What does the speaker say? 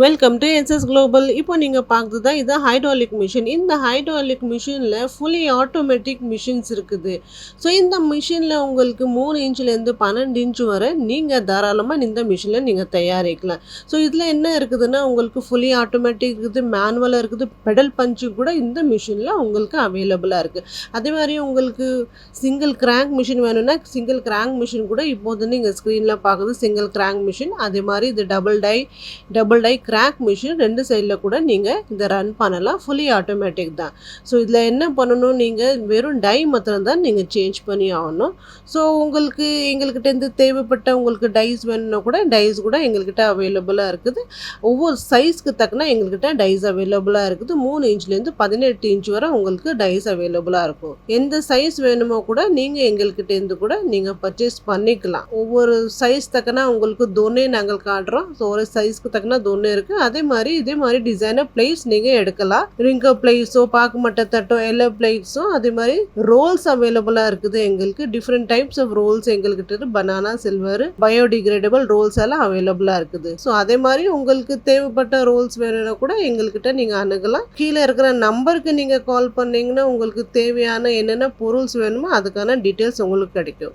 Welcome to SS global. இப்போ நீங்கள் பார்க்குறது தான் இது ஹைட்ராலிக் மிஷின். இந்த ஹைட்ராலிக் மிஷினில் ஃபுல்லி ஆட்டோமேட்டிக் மிஷின்ஸ் இருக்குது. ஸோ இந்த மிஷினில் உங்களுக்கு 3 இன்ச்லேருந்து 12 இன்ச் வரை நீங்கள் தாராளமாக இந்த மிஷினில் நீங்கள் தயாரிக்கலாம். ஸோ இதில் என்ன இருக்குதுன்னா உங்களுக்கு ஃபுல்லி ஆட்டோமேட்டிக் இருக்குது, மேனுவலாக இருக்குது, பெடல் பஞ்சு கூட இந்த மிஷினில் உங்களுக்கு அவைலபிளாக இருக்குது. அதே மாதிரி உங்களுக்கு சிங்கிள் கிராங்க் மிஷின் வேணும்னா சிங்கிள் கிராங்க் மிஷின் கூட இப்போது நீங்கள் ஸ்க்ரீனில் பார்க்குறது சிங்கிள் கிராங்க் மிஷின். அதே மாதிரி இது டபுள் டை கிராக் மிஷின் 2 சைடில் கூட நீங்கள் இதை ரன் பண்ணலாம். ஃபுல்லி ஆட்டோமேட்டிக் தான். ஸோ இதில் என்ன பண்ணணும், நீங்கள் வெறும் டை மாத்திரம் தான் நீங்கள் சேஞ்ச் பண்ணி ஆகணும். ஸோ உங்களுக்கு எங்கள்கிட்ட தேவைப்பட்ட உங்களுக்கு டைஸ் வேணும்னா கூட டைஸ் கூட எங்கள்கிட்ட அவைலபிளாக இருக்குது. ஒவ்வொரு சைஸ்க்கு தக்கன எங்கள்கிட்ட டைஸ் அவைலபிளாக இருக்குது. 3 இன்ச்லேருந்து 18 இன்ச் வரை உங்களுக்கு டைஸ் அவைலபிளாக இருக்கும். எந்த சைஸ் வேணுமோ கூட நீங்கள் எங்கள்கிட்ட கூட நீங்கள் பர்ச்சேஸ் பண்ணிக்கலாம். ஒவ்வொரு சைஸ் தக்கன உங்களுக்கு தொன்னே நாங்கள் காட்டுறோம். ஸோ ஒரு சைஸ்க்கு தக்கன தொன்னே இருக்குது. இதே மாதிரி டிசைனர் பிளேட்ஸ் நீங்கள் எடுக்கலாம். ரிங்கோ பிளேட்ஸோ, பாக்கு மட்டை தட்டோ, எல்லோ பிளேட்ஸோ, அதே மாதிரி ரோல்ஸ் அவைலபிளாக இருக்குது. எங்களுக்கு டிஃப்ரெண்ட் டைப்ஸ் ஆஃப் ரோல்ஸ் எங்கள்கிட்ட பனானா, சில்வர், பயோடிகிரேடபிள் ரோல்ஸ் எல்லாம் அவைலபிளாக இருக்குது. ஸோ அதே மாதிரி உங்களுக்கு தேவைப்பட்ட ரோல்ஸ் வேணும்னா கூட எங்கள்கிட்ட நீங்கள் அணுகலாம். கீழே இருக்கிற நம்பருக்கு நீங்கள் கால் பண்ணீங்கன்னா உங்களுக்கு தேவையான என்னென்ன பொருள்ஸ் வேணுமோ அதுக்கான டீட்டெயில்ஸ் உங்களுக்கு கிடைக்கும்.